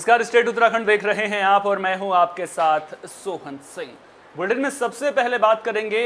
नमस्कार, स्टेट उत्तराखंड देख रहे हैं आप और मैं हूं आपके साथ सोहन सिंह। बुलेटिन में सबसे पहले बात करेंगे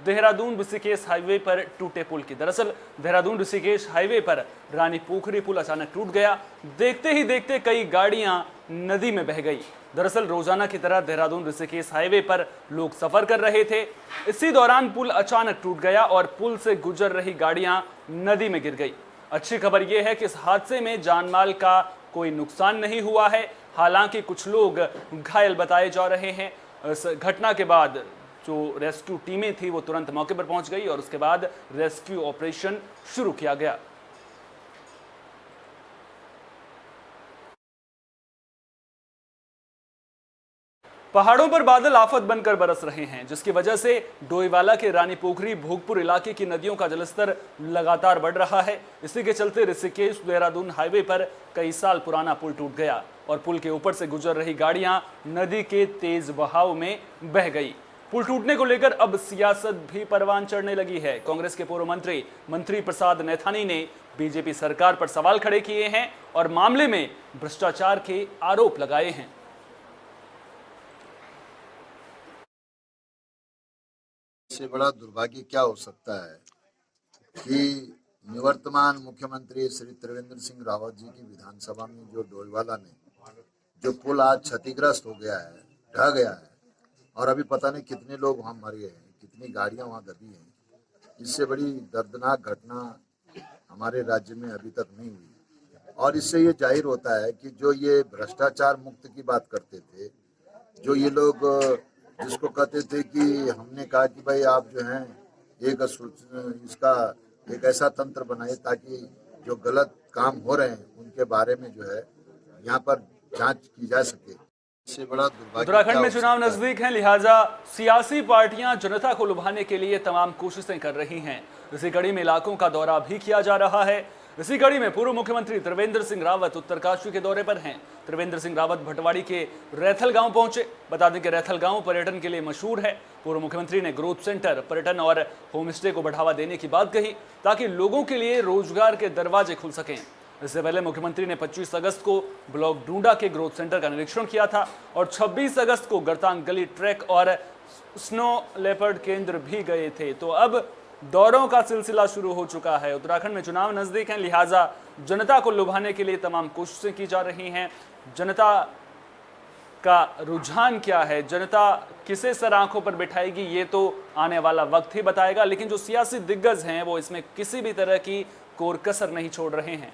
देहरादून ऋषिकेश हाईवे पर टूटे पुल की। दरअसल देहरादून ऋषिकेश हाईवे पर रानी पोखरी पुल अचानक टूट गया। देखते ही देखते कई गाड़ियां नदी में बह गई। दरअसल रोजाना की तरह देहरादून ऋषिकेश हाईवे पर लोग सफर कर रहे थे। इसी दौरान पुल अचानक टूट गया और पुल से गुजर रही गाड़ियां नदी में गिर गई। अच्छी खबर यह है कि इस हादसे में जानमाल का कोई नुकसान नहीं हुआ है। हालांकि कुछ लोग घायल बताए जा रहे हैं। इस घटना के बाद जो रेस्क्यू टीमें थी वो तुरंत मौके पर पहुंच गई और उसके बाद रेस्क्यू ऑपरेशन शुरू किया गया। पहाड़ों पर बादल आफत बनकर बरस रहे हैं, जिसकी वजह से डोईवाला के रानी पोखरी भोगपुर इलाके की नदियों का जलस्तर लगातार बढ़ रहा है। इसी के चलते ऋषिकेश देहरादून हाईवे पर कई साल पुराना पुल टूट गया और पुल के ऊपर से गुजर रही गाड़ियां नदी के तेज बहाव में बह गई। पुल टूटने को लेकर अब सियासत भी परवान चढ़ने लगी है। कांग्रेस के पूर्व मंत्री प्रसाद नैथानी ने बीजेपी सरकार पर सवाल खड़े किए हैं और मामले में भ्रष्टाचार के आरोप लगाए हैं। इससे बड़ा दुर्भाग्य क्या हो सकता है कि निवर्तमान मुख्यमंत्री श्री त्रिवेंद्र सिंह रावत जी की विधानसभा में जो डोईवाला में जो पुल आज क्षतिग्रस्त हो गया है, ढह गया है और अभी पता नहीं कितने लोग वहां मर गए हैं, कितनी गाड़ियां वहां दबी हैं। इससे बड़ी दर्दनाक घटना हमारे राज्य में अभी तक नहीं हुई और इससे ये जाहिर होता है कि जो ये भ्रष्टाचार मुक्त की बात करते थे, जो ये लोग जिसको कहते थे कि हमने कहा कि भाई आप जो हैं इसका एक ऐसा तंत्र बनाए ताकि जो गलत काम हो रहे हैं उनके बारे में जो है यहाँ पर जांच की जा सके। इससे बड़ा दुर्भाग्य उत्तराखंड में चुनाव नजदीक हैं, लिहाजा सियासी पार्टियां जनता को लुभाने के लिए तमाम कोशिशें कर रही हैं। इसी कड़ी में इलाकों का दौरा भी किया जा रहा है। इसी कड़ी में पूर्व मुख्यमंत्री त्रिवेंद्र सिंह रावत उत्तरकाशी के दौरे पर हैं। त्रिवेंद्र सिंह रावत भटवाड़ी के रैथल गांव पहुंचे। बता दें कि रैथल गांव पर्यटन के लिए मशहूर है। पूर्व मुख्यमंत्री ने ग्रोथ सेंटर, पर्यटन और होम स्टे को बढ़ावा देने की बात कही ताकि लोगों के लिए रोजगार के दरवाजे खुल सकें। इससे पहले मुख्यमंत्री ने 25 अगस्त को ब्लॉक डूंडा के ग्रोथ सेंटर का निरीक्षण किया था और 26 अगस्त को गरतांग गली ट्रैक और स्नो लेपर्ड केंद्र भी गए थे। तो अब दौरों का सिलसिला शुरू हो चुका है। उत्तराखंड में चुनाव नजदीक हैं, लिहाजा जनता को लुभाने के लिए तमाम कोशिशें की जा रही हैं। जनता का रुझान क्या है, जनता किसे सर आंखों पर बिठाएगी, ये तो आने वाला वक्त ही बताएगा। लेकिन जो सियासी दिग्गज हैं वो इसमें किसी भी तरह की कोर कसर नहीं छोड़ रहे हैं।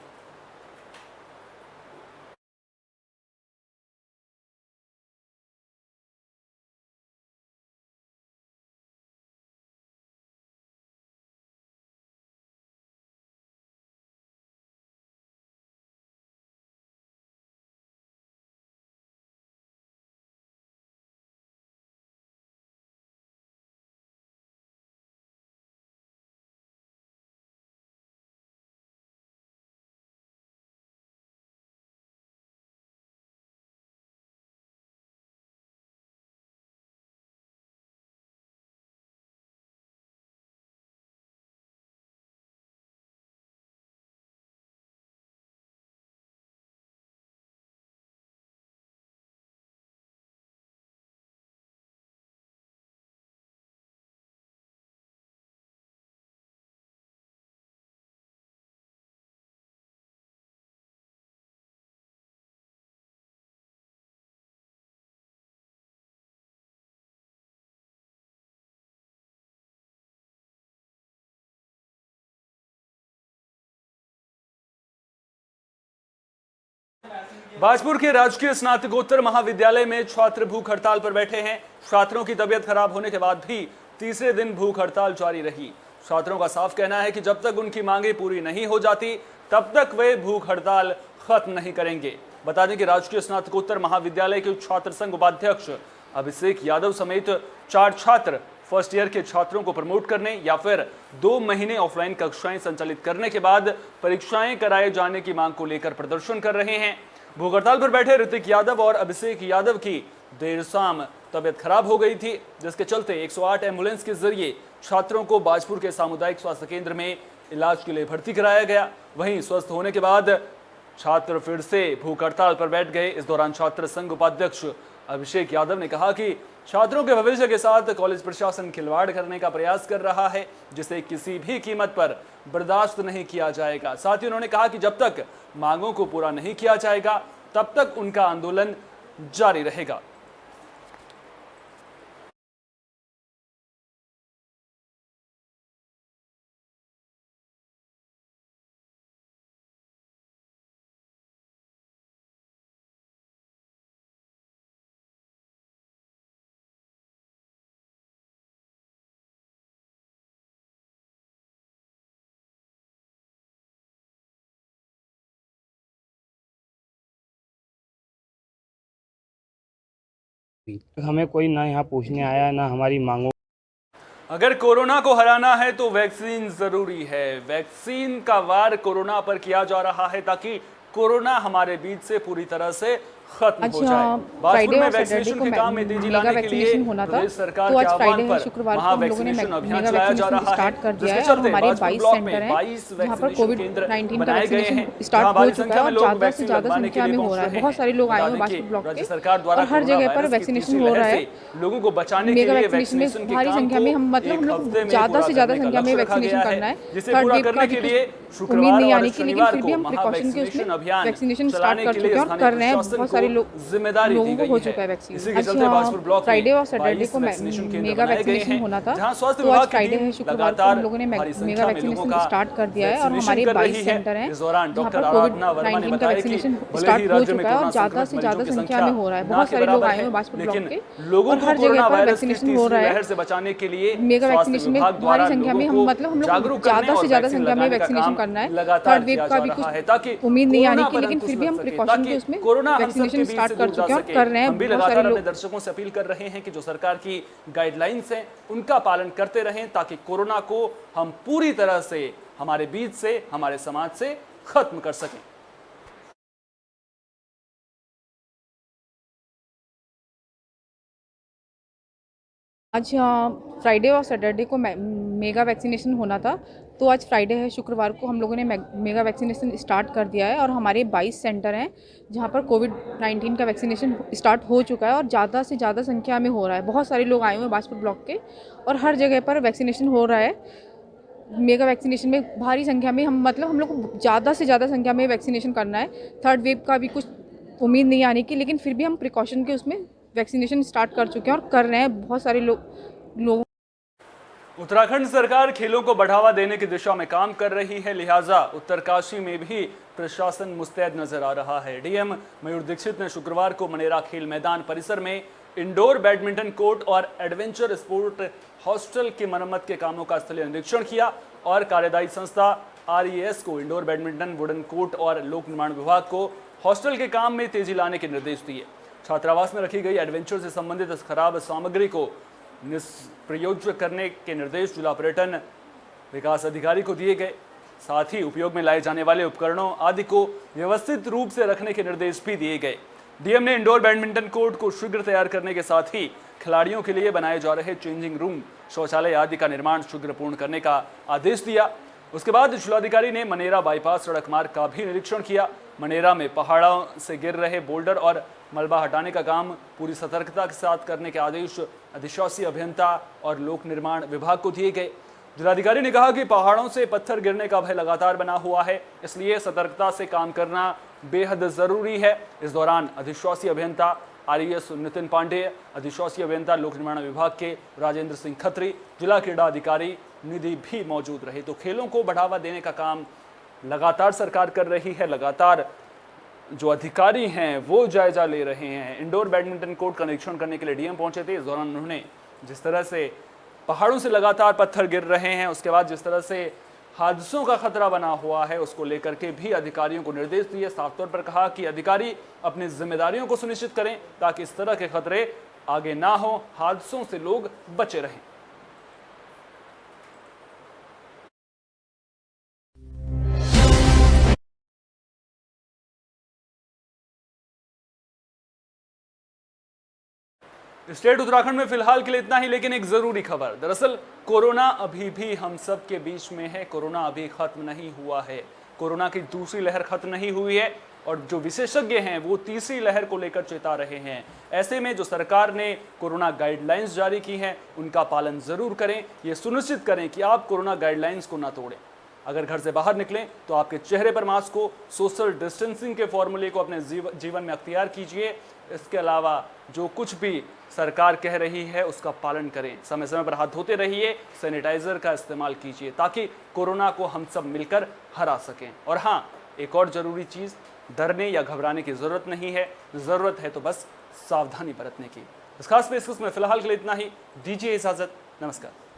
बाजपुर के राजकीय स्नातकोत्तर महाविद्यालय में छात्र भूख हड़ताल पर बैठे हैं। छात्रों की तबीयत खराब होने के बाद भी तीसरे दिन भूख हड़ताल जारी रही। छात्रों का साफ कहना है कि जब तक उनकी मांगे पूरी नहीं हो जाती तब तक वे भूख हड़ताल खत्म नहीं करेंगे। बता दें कि राजकीय स्नातकोत्तर महाविद्यालय के छात्र संघ उपाध्यक्ष अभिषेक यादव समेत 4 छात्र फर्स्ट ईयर के छात्रों को प्रमोट करने या फिर 2 महीने ऑफलाइन कक्षाएं संचालित करने के बाद परीक्षाएं कराए जाने की मांग को लेकर प्रदर्शन कर रहे हैं। भूख हड़ताल पर बैठे ऋतिक यादव और अभिषेक यादव की देर शाम तबियत खराब हो गई थी, जिसके चलते 108 एम्बुलेंस के जरिए छात्रों को बाजपुर के सामुदायिक स्वास्थ्य केंद्र में इलाज के लिए भर्ती कराया गया। वहीं स्वस्थ होने के बाद छात्र फिर से भूख हड़ताल पर बैठ गए। इस दौरान छात्र संघ उपाध्यक्ष अभिषेक यादव ने कहा कि छात्रों के भविष्य के साथ कॉलेज प्रशासन खिलवाड़ करने का प्रयास कर रहा है, जिसे किसी भी कीमत पर बर्दाश्त नहीं किया जाएगा। साथ ही उन्होंने कहा कि जब तक मांगों को पूरा नहीं किया जाएगा तब तक उनका आंदोलन जारी रहेगा। हमें कोई ना यहाँ पूछने आया ना हमारी मांगों। अगर कोरोना को हराना है तो वैक्सीन जरूरी है। वैक्सीन का वार कोरोना पर किया जा रहा है ताकि कोरोना हमारे बीच से पूरी तरह से खत्म हो जाए। बाजपुर में वैक्सीनेशन के काम में तेजी लाने के लिए प्रदेश सरकार के आह्वान पर महा वैक्सीनेशन अभियान चलाया जा रहा है, जिसके चलते बाजपुर ब्लॉक में 22 वैक्सीनेशन केंद्र बनाए गए हैं, जहां भारी संख्या में लोग वैक्सीन लगवाने के लिए पहुंच रहे हैं। बहुत सारे लोग आए हैं बाजपुर ब्लॉक के, राज्य सरकार द्वारा हर जगह पर वैक्सीनेशन हो रहा है। लोगों को बचाने के लिए वैक्सीनेशन के भारी संख्या में हम लोग ज्यादा से ज्यादा संख्या में वैक्सीनेशन करना है, जिसे पूरा करने के लिए शुक्रवार और शनिवार को वैक्सीनेशन अभियान वैक्सीनेशन स्टार्ट कर चुके हैं और कर रहे हैं। बहुत सारे जिम्मेदारी दी गई है। इसी के चलते बाजपुर ब्लॉक फ्राइडे और सैटरडे को मेगा वैक्सीनेशन होना था, जहां स्वास्थ्य तो विभाग आज फ्राइडे है, शुक्रवार को हम लोगों ने मेगा वैक्सीनेशन स्टार्ट कर दिया है और हमारे 22 सेंटर हैं जहां पर कोविड-19 का वैक्सीनेशन स्टार्ट हो चुका है और ज्यादा से ज्यादा संख्या में हो रहा है। बहुत सारे लोग आए हैं बाजपुर ब्लॉक के और हर जगह पर वैक्सीनेशन हो रहा है। से बचाने के लिए मेगा वैक्सीनेशन में भारी संख्या में हम लोग ज्यादा से ज्यादा संख्या में वैक्सीनेशन करना है। थर्ड वेव का भी कुछ उम्मीद नहीं आने की, लेकिन फिर भी हम प्रिकॉशन के उसमें वैक्सीनेशन स्टार्ट कर चुके हैं और कर रहे हैं। हम भी लगातार अपने दर्शकों से अपील कर रहे हैं कि जो सरकार की गाइडलाइंस हैं उनका पालन करते रहें, ताकि कोरोना को हम पूरी तरह से हमारे बीच से, हमारे समाज से खत्म कर सकें। आज फ्राइडे और सैटरडे को मेगा वैक्सीनेशन होना था, तो आज फ्राइडे है, शुक्रवार को हम लोगों ने मेगा वैक्सीनेशन स्टार्ट कर दिया है और हमारे 22 सेंटर हैं जहां पर कोविड-19 का वैक्सीनेशन स्टार्ट हो चुका है और ज़्यादा से ज़्यादा संख्या में हो रहा है। बहुत सारे लोग आए हुए हैं बाजपुर ब्लॉक के और हर जगह पर वैक्सीनेशन हो रहा है। मेगा वैक्सीनेशन में भारी संख्या में हम लोग को ज़्यादा से ज़्यादा संख्या में वैक्सीनेशन करना है। थर्ड वेव का भी कुछ उम्मीद नहीं आने की, लेकिन फिर भी हम प्रिकॉशन के उसमें वैक्सीनेशन स्टार्ट कर चुके हैं और कर रहे हैं। बहुत सारे लोग उत्तराखंड सरकार खेलों को बढ़ावा देने की दिशा में काम कर रही है, लिहाजा उत्तरकाशी में भी प्रशासन मुस्तैद नजर आ रहा है। डीएम मयूर दीक्षित ने शुक्रवार को मनेरा खेल मैदान परिसर में इंडोर बैडमिंटन कोर्ट और एडवेंचर स्पोर्ट हॉस्टल की मरम्मत के कामों का स्थलीय निरीक्षण किया और कार्यदायी संस्था RES को इंडोर बैडमिंटन, वुडन कोर्ट और लोक निर्माण विभाग को हॉस्टल के काम में तेजी लाने के निर्देश दिए। छात्रावास में रखी गई एडवेंचर से संबंधित खराब सामग्री को निष्प्रयोज्य करने के निर्देश जिला पर्यटन विकास अधिकारी को दिए गए। साथ ही उपयोग में लाए जाने वाले उपकरणों आदि को व्यवस्थित रूप से रखने के निर्देश भी दिए गए। डीएम ने इंडोर बैडमिंटन कोर्ट को शीघ्र तैयार करने के साथ ही खिलाड़ियों के लिए बनाए जा रहे चेंजिंग रूम, शौचालय आदि का निर्माण शीघ्र पूर्ण करने का आदेश दिया। उसके बाद जिलाधिकारी ने मनेरा बाईपास सड़क मार्ग का भी निरीक्षण किया। मनेरा में पहाड़ों से गिर रहे बोल्डर और मलबा हटाने का काम पूरी सतर्कता के साथ करने के आदेश अधिशासी अभियंता और लोक निर्माण विभाग को दिए गए। जिलाधिकारी ने कहा कि पहाड़ों से पत्थर गिरने का भय लगातार बना हुआ है, इसलिए सतर्कता से काम करना बेहद जरूरी है। इस दौरान अधिशासी अभियंता RES नितिन पांडेय, अधिशासी अभियंता लोक निर्माण विभाग के राजेंद्र सिंह खत्री, जिला क्रीड़ा अधिकारी निधि भी मौजूद रहे। तो खेलों को बढ़ावा देने का काम लगातार सरकार कर रही है, लगातार जो अधिकारी हैं वो जायजा ले रहे हैं। इंडोर बैडमिंटन कोर्ट का निरीक्षण करने के लिए डीएम पहुंचे थे। इस दौरान उन्होंने जिस तरह से पहाड़ों से लगातार पत्थर गिर रहे हैं, उसके बाद जिस तरह से हादसों का खतरा बना हुआ है, उसको लेकर के भी अधिकारियों को निर्देश दिए। साफ तौर पर कहा कि अधिकारी अपनी जिम्मेदारियों को सुनिश्चित करें ताकि इस तरह के खतरे आगे ना हो, हादसों से लोग बचे रहें। स्टेट उत्तराखंड में फिलहाल के लिए इतना ही, लेकिन एक जरूरी खबर। दरअसल कोरोना अभी भी हम सब के बीच में है, कोरोना अभी खत्म नहीं हुआ है। कोरोना की दूसरी लहर खत्म नहीं हुई है और जो विशेषज्ञ हैं वो तीसरी लहर को लेकर चेता रहे हैं। ऐसे में जो सरकार ने कोरोना गाइडलाइंस जारी की हैं उनका पालन जरूर करें। ये सुनिश्चित करें कि आप कोरोना गाइडलाइंस को ना तोड़ें। अगर घर से बाहर निकलें तो आपके चेहरे पर मास्क को, सोशल डिस्टेंसिंग के फॉर्मूले को अपने जीवन में अख्तियार कीजिए। इसके अलावा जो कुछ भी सरकार कह रही है उसका पालन करें। समय समय पर हाथ धोते रहिए, सैनिटाइजर का इस्तेमाल कीजिए ताकि कोरोना को हम सब मिलकर हरा सकें। और हाँ, एक और जरूरी चीज़, डरने या घबराने की ज़रूरत नहीं है। ज़रूरत है तो बस सावधानी बरतने की। इस खास पेशकश में फिलहाल के लिए इतना ही। दीजिए इजाज़त। नमस्कार।